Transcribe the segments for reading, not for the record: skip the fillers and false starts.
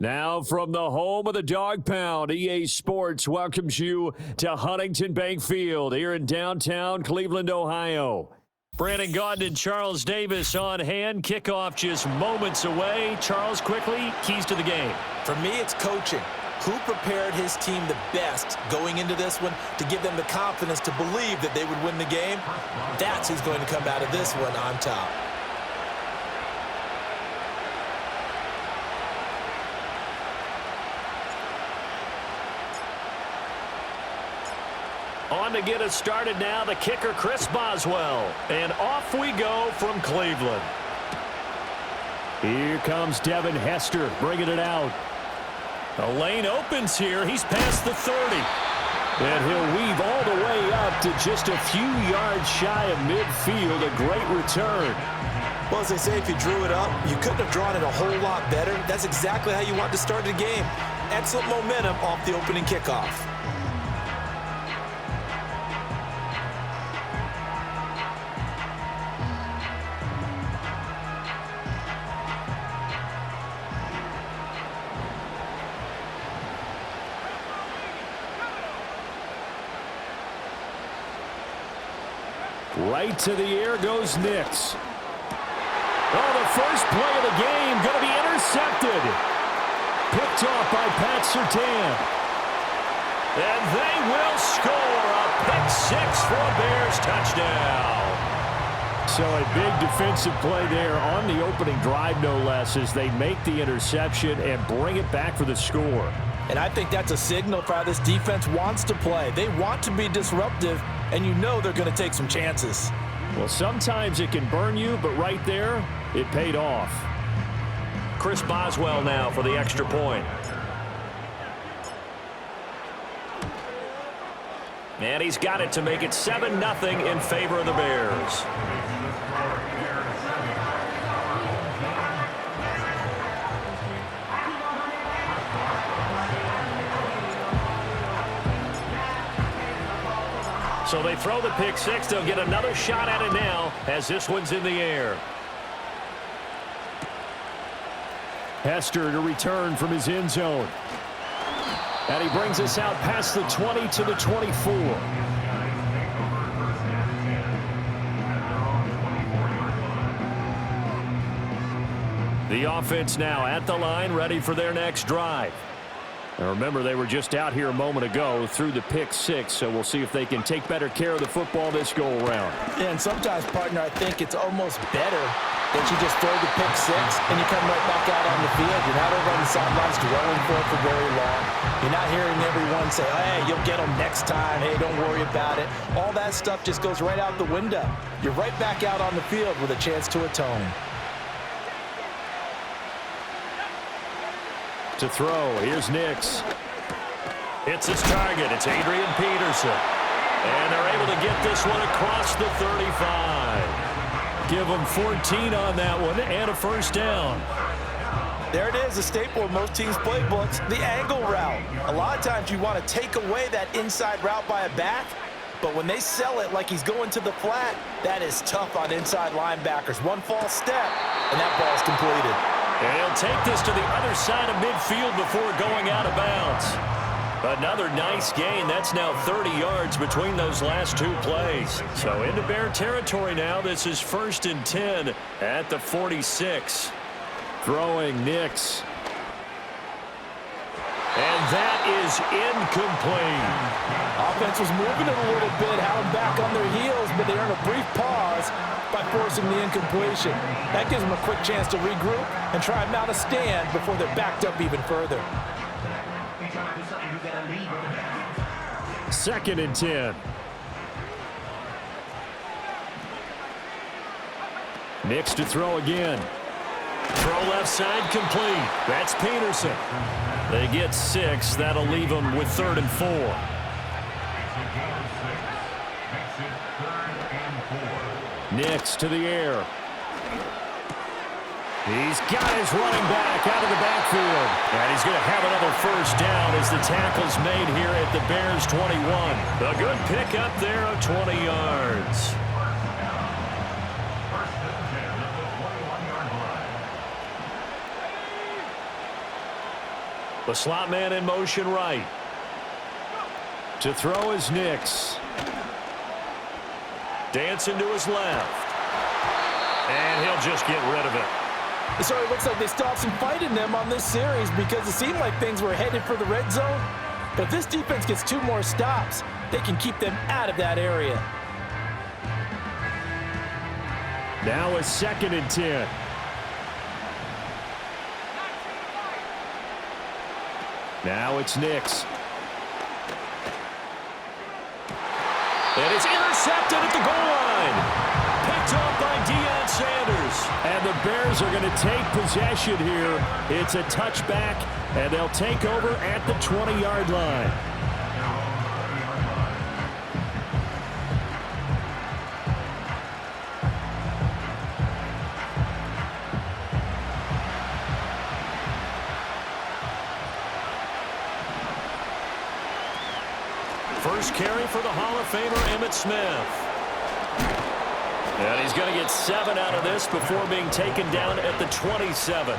Now from the home of the Dog Pound, EA Sports welcomes you to Huntington Bank Field here in downtown Cleveland, Ohio. Brandon Gaudin and Charles Davis on hand. Kickoff just moments away. Charles, quickly, keys to the game. For me, it's coaching. Who prepared his team the best going into this one to give them the confidence to believe that they would win the game? That's who's going to come out of this one on top. On to get us started now, the kicker, Chris Boswell. And off we go from Cleveland. Here comes Devin Hester bringing it out. The lane opens here. He's past the 30. And he'll weave all the way up to just a few yards shy of midfield. A great return. Well, as they say, if you drew it up, you couldn't have drawn it a whole lot better. That's exactly how you want to start the game. Excellent momentum off the opening kickoff. Right to the air goes Nix. Oh, the first play of the game going to be intercepted. Picked off by Pat Surtain. And they will score a pick six for a Bears touchdown. So a big defensive play there on the opening drive, no less, as they make the interception and bring it back for the score. And I think that's a signal for how this defense wants to play. They want to be disruptive, and you know they're going to take some chances. Well, sometimes it can burn you, but right there, it paid off. Chris Boswell now for the extra point. And he's got it to make it 7-0 in favor of the Bears. So they throw the pick six. They'll get another shot at it now as this one's in the air. Hester to return from his end zone. And he brings us out past the 20 to the 24. The offense now at the line, ready for their next drive. Now remember, they were just out here a moment ago through the pick six, so we'll see if they can take better care of the football this go-around. Yeah, and sometimes, partner, I think it's almost better that you just throw the pick six and you come right back out on the field. You're not over on the sidelines dwelling for it for very long. You're not hearing everyone say, oh, hey, you'll get them next time. Hey, don't worry about it. All that stuff just goes right out the window. You're right back out on the field with a chance to atone. To throw, here's Nix. It's his target. It's Adrian Peterson. And they're able to get this one across the 35. Give them 14 on that one and a first down. There it is, a staple of most teams' playbooks, the angle route. A lot of times you want to take away that inside route by a back, but when they sell it like he's going to the flat, that is tough on inside linebackers. One false step, and that ball's completed. And he'll take this to the other side of midfield before going out of bounds. Another nice gain. That's now 30 yards between those last two plays. So into Bear territory now. This is 1st and 10 at the 46. Throwing Nix. And that is incomplete. Offense was moving it a little bit, had them back on their heels, but they earned a brief pause by forcing the incompletion. That gives them a quick chance to regroup and try and mount a stand before they're backed up even further. 2nd and 10. Nix to throw again. Throw left side complete. That's Peterson. They get 6. That'll leave them with 3rd and 4. Nix to the air. He's got his running back out of the backfield. And he's going to have another first down as the tackle's made here at the Bears 21. A good pick up there of 20 yards. The slot man in motion right. To throw is Nix. Dancing to his left. And he'll just get rid of it. So it looks like they still have some fight in them on this series because it seemed like things were headed for the red zone. But if this defense gets 2 more stops, they can keep them out of that area. Now a 2nd and 10. Now it's Nix. And it's intercepted at the goal line. Picked up by Deion Sanders. And the Bears are going to take possession here. It's a touchback, and they'll take over at the 20-yard line. First carry for the Hall of Famer Emmitt Smith. And he's going to get 7 out of this before being taken down at the 27.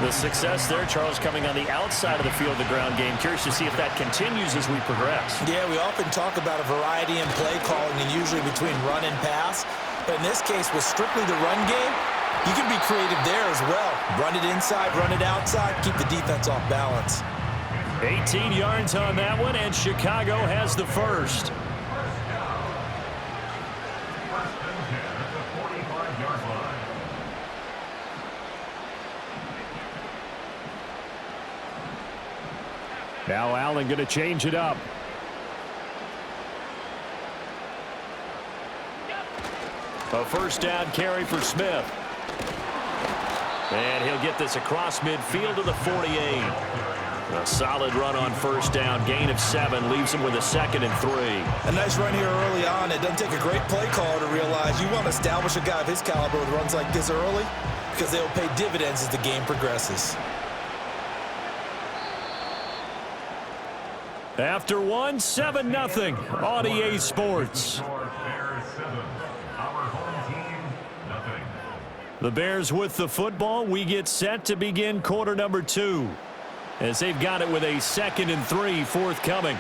The success there, Charles, coming on the outside of the field of the ground game. Curious to see if that continues as we progress. Yeah, we often talk about a variety in play calling and usually between run and pass. But in this case, with strictly the run game, you can be creative there as well. Run it inside, run it outside, keep the defense off balance. 18 yards on that one, and Chicago has the first. Now Allen going to change it up. A first down carry for Smith. And he'll get this across midfield to the 48. A solid run on first down. Gain of 7 leaves him with a 2nd and 3. A nice run here early on. It doesn't take a great play caller to realize you want to establish a guy of his caliber with runs like this early because they'll pay dividends as the game progresses. After 1, 7-0 on EA Sports. The Bears with the football. We get set to begin quarter number 2. As they've got it with a 2nd and 3 forthcoming.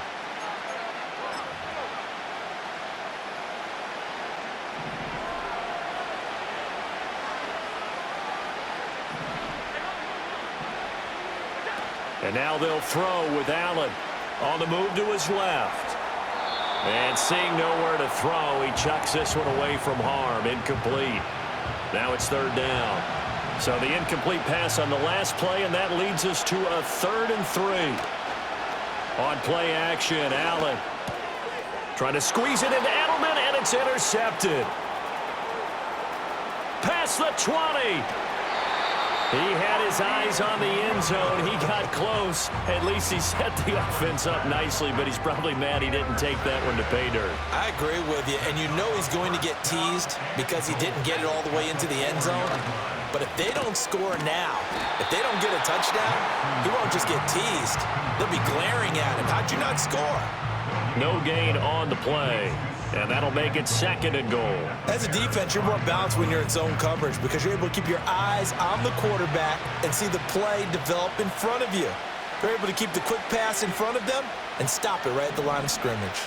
And now they'll throw with Allen on the move to his left. And seeing nowhere to throw, he chucks this one away from harm. Incomplete. Now it's 3rd down. So the incomplete pass on the last play, and that leads us to a 3rd and 3. On play action, Allen trying to squeeze it into Edelman, and it's intercepted. Past the 20. He had his eyes on the end zone. He got close. At least he set the offense up nicely, but he's probably mad he didn't take that one to pay dirt. I agree with you, and you know he's going to get teased because he didn't get it all the way into the end zone. But if they don't score now, if they don't get a touchdown, he won't just get teased. They'll be glaring at him. How'd you not score? No gain on the play. And that'll make it 2nd and goal. As a defense, you're more balanced when you're in zone coverage because you're able to keep your eyes on the quarterback and see the play develop in front of you. You're able to keep the quick pass in front of them and stop it right at the line of scrimmage.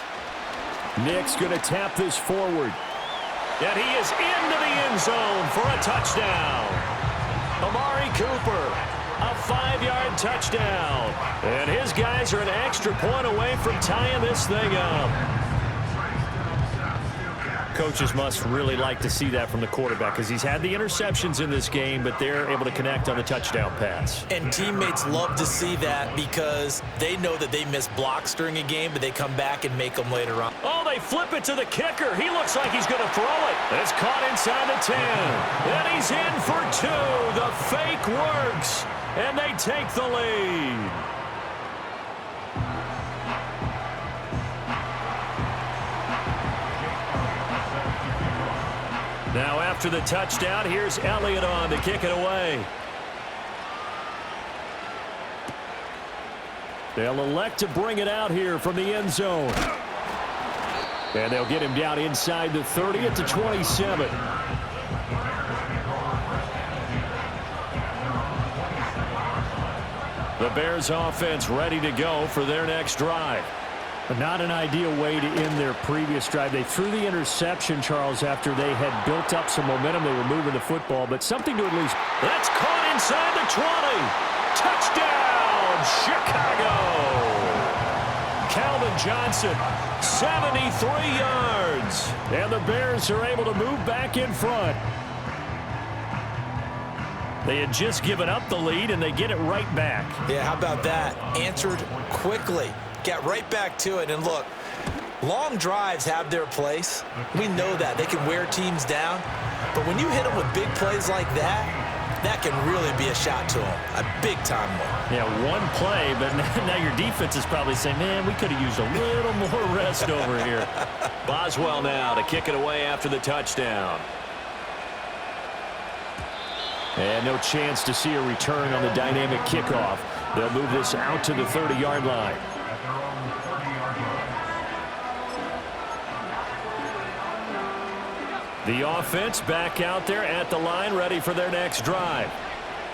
Nick's going to tap this forward. And he is into the end zone for a touchdown. Amari Cooper, a 5-yard touchdown. And his guys are an extra point away from tying this thing up. Coaches must really like to see that from the quarterback because he's had the interceptions in this game, but they're able to connect on the touchdown pass. And teammates love to see that because they know that they miss blocks during a game, but they come back and make them later on. Oh, they flip it to the kicker. He looks like he's going to throw it. It's caught inside the 10. And he's in for 2. The fake works, and they take the lead. Now after the touchdown, here's Elliott on to kick it away. They'll elect to bring it out here from the end zone. And they'll get him down inside the 30 at the 27. The Bears offense ready to go for their next drive. But not an ideal way to end their previous drive. They threw the interception, Charles, after they had built up some momentum. They were moving the football, but something to at least... That's caught inside the 20. Touchdown, Chicago! Calvin Johnson, 73 yards. And the Bears are able to move back in front. They had just given up the lead, and they get it right back. Yeah, how about that? Answered quickly. Get right back to it. And look, long drives have their place. We know that. They can wear teams down. But when you hit them with big plays like that, that can really be a shot to them. A big-time one. Yeah, one play, but now your defense is probably saying, man, we could have used a little more rest over here. Boswell now to kick it away after the touchdown. And no chance to see a return on the dynamic kickoff. They'll move this out to the 30-yard line. The offense back out there at the line, ready for their next drive.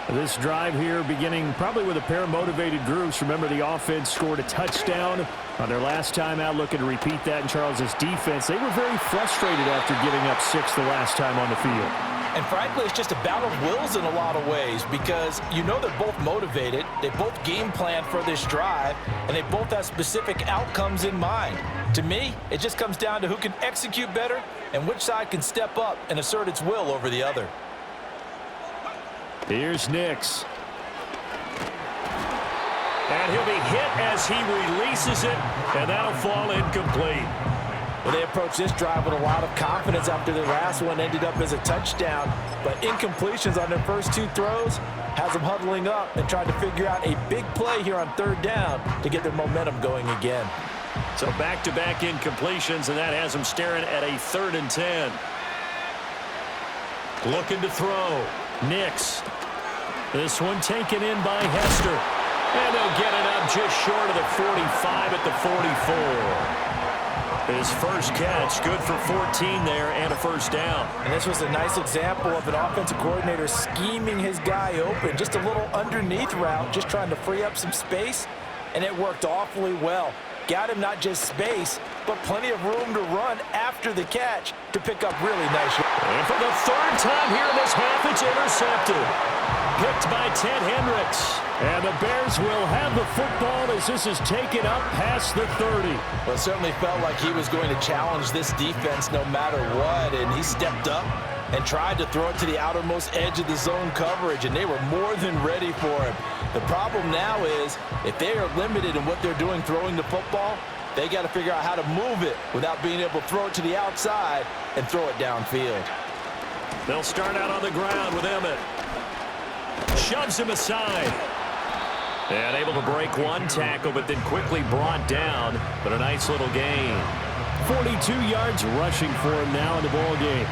This drive here beginning probably with a pair of motivated groups. Remember, the offense scored a touchdown on their last time out, looking to repeat that in Charles's defense. They were very frustrated after giving up 6 the last time on the field. And frankly, it's just a battle of wills in a lot of ways because you know they're both motivated, they both game plan for this drive, and they both have specific outcomes in mind. To me, it just comes down to who can execute better and which side can step up and assert its will over the other. Here's Nix. And he'll be hit as he releases it, and that'll fall incomplete. Well, they approached this drive with a lot of confidence after their last one ended up as a touchdown. But incompletions on their first 2 throws has them huddling up and trying to figure out a big play here on 3rd down to get their momentum going again. So back-to-back incompletions, and that has them staring at a 3rd and 10. Looking to throw. Nix. This one taken in by Hester. And they'll get it up just short of the 45 at the 44. His first catch, good for 14 there and a first down. And this was a nice example of an offensive coordinator scheming his guy open. Just a little underneath route, just trying to free up some space, and it worked awfully well. Got him not just space, but plenty of room to run after the catch to pick up really nice. And for the 3rd time here in this half, it's intercepted. Picked by Ted Hendricks. And the Bears will have the football as this is taken up past the 30. Well, it certainly felt like he was going to challenge this defense no matter what, and he stepped up and tried to throw it to the outermost edge of the zone coverage, and they were more than ready for him. The problem now is if they are limited in what they're doing throwing the football, they got to figure out how to move it without being able to throw it to the outside and throw it downfield. They'll start out on the ground with Emmett. Shoves him aside. And able to break one tackle, but then quickly brought down. But a nice little gain. 42 yards rushing for him now in the ball game.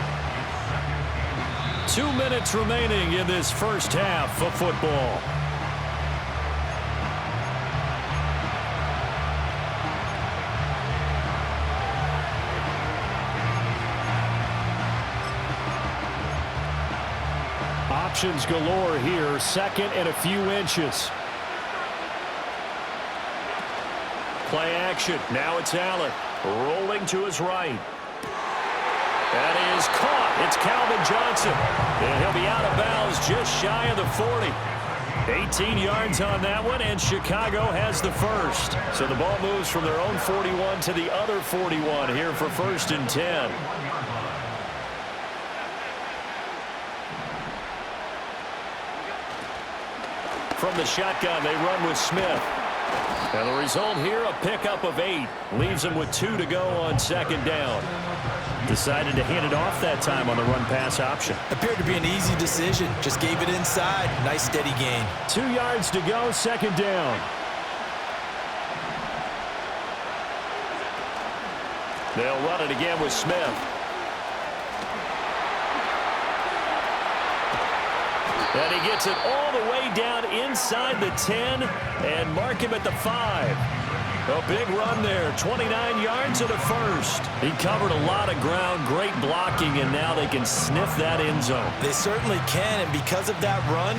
2 minutes remaining in this first half of football. Options galore here. 2nd and a few inches. Play action. Now it's Allen. Rolling to his right. That is caught. It's Calvin Johnson. And he'll be out of bounds just shy of the 40. 18 yards on that one, and Chicago has the first. So the ball moves from their own 41 to the other 41 here for 1st and 10. From the shotgun, they run with Smith. And the result here, a pickup of 8. Leaves them with 2 to go on 2nd down. Decided to hand it off that time on the run-pass option. Appeared to be an easy decision. Just gave it inside. Nice steady gain. 2 yards to go, 2nd down. They'll run it again with Smith. And he gets it all the way down inside the 10 and mark him at the 5. A big run there, 29 yards and a first. He covered a lot of ground, great blocking, and now they can sniff that end zone. They certainly can, and because of that run,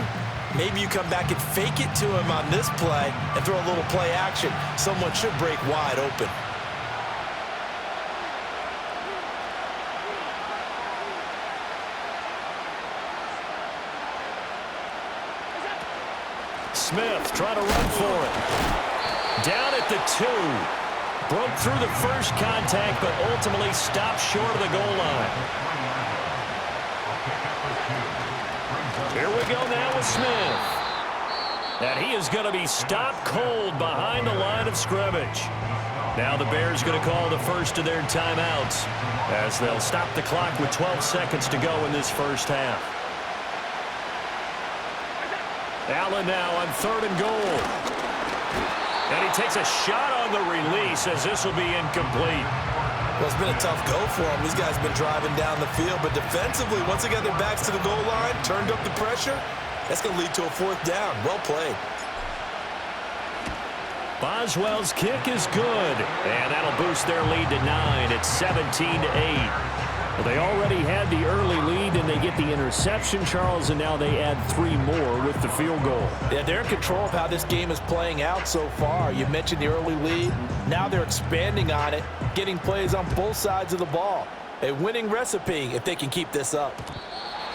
Maybe you come back and fake it to him on this play and throw a little play action. Someone should break wide open. Smith trying to run for it. Down at the 2. Broke through the first contact, but ultimately stopped short of the goal line. Here we go now with Smith. And he is going to be stopped cold behind the line of scrimmage. Now the Bears going to call the first of their timeouts as they'll stop the clock with 12 seconds to go in this first half. Allen now on 3rd and goal. And he takes a shot on the release as this will be incomplete. Well, it's been a tough go for him. These guys have been driving down the field, but defensively, once they got their backs to the goal line, turned up the pressure, that's going to lead to a 4th down. Well played. Boswell's kick is good, and that'll boost their lead to 9. It's 17-8. Well, they already had the early lead, and they get the interception, Charles, and now they add 3 more with the field goal. Yeah, they're in control of how this game is playing out so far. You mentioned the early lead. Now they're expanding on it, getting plays on both sides of the ball. A winning recipe if they can keep this up.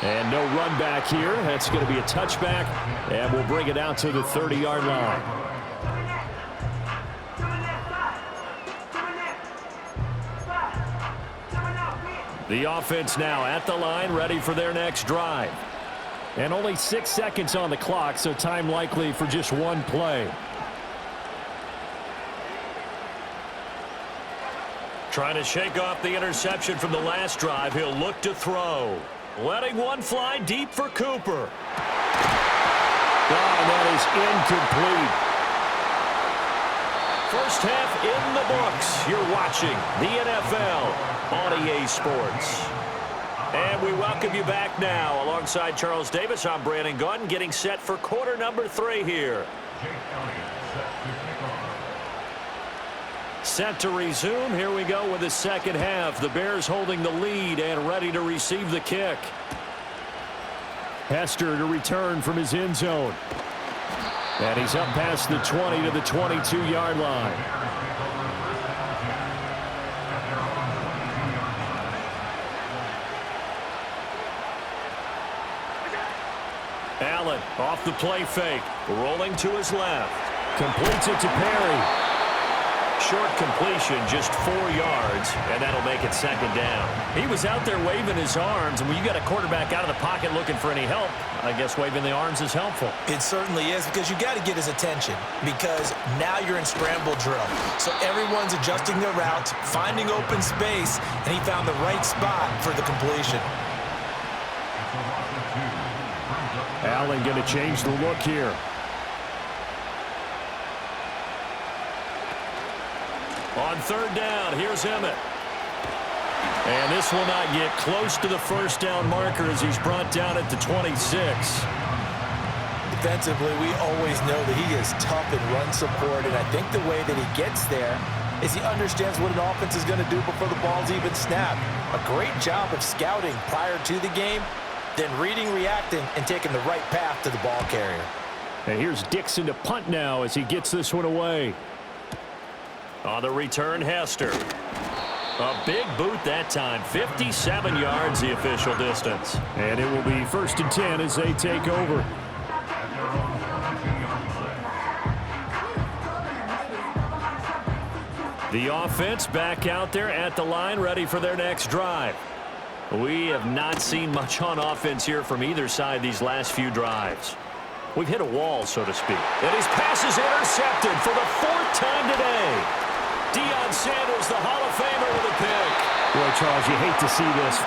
And no run back here. That's going to be a touchback, and we'll bring it out to the 30-yard line. The offense now at the line, ready for their next drive. And only 6 seconds on the clock, so time likely for just one play. Trying to shake off the interception from the last drive. He'll look to throw. Letting one fly deep for Cooper. Oh, that is incomplete. First half in the books. You're watching the NFL on EA Sports. And we welcome you back now. Alongside Charles Davis, I'm Brandon Gaudin, getting set for quarter number 3 here. Set to resume. Here we go with the second half. The Bears holding the lead and ready to receive the kick. Hester to return from his end zone. And he's up past the 20 to the 22-yard line. Allen off the play fake. Rolling to his left. Completes it to Perry. Short completion, just 4 yards, and that'll make it 2nd down. He was out there waving his arms, and when you got a quarterback out of the pocket looking for any help, I guess waving the arms is helpful. It certainly is, because you got to get his attention, because now you're in scramble drill. So everyone's adjusting their routes, finding open space, and he found the right spot for the completion. Allen going to change the look here. On 3rd down, here's Emmett. And this will not get close to the first down marker as he's brought down at the 26. Defensively, we always know that he is tough in run support, and I think the way that he gets there is he understands what an offense is going to do before the ball's even snapped. A great job of scouting prior to the game, then reading, reacting, and taking the right path to the ball carrier. And here's Dixon to punt now as he gets this one away. On the return, Hester. A big boot that time. 57 yards the official distance. And it will be 1st and 10 as they take over. The offense back out there at the line, ready for their next drive. We have not seen much on offense here from either side these last few drives. We've hit a wall, so to speak. And his pass is intercepted for the 4th time today. Deion Sanders, the Hall of Famer, with a pick. Boy, Charles, you hate to see this.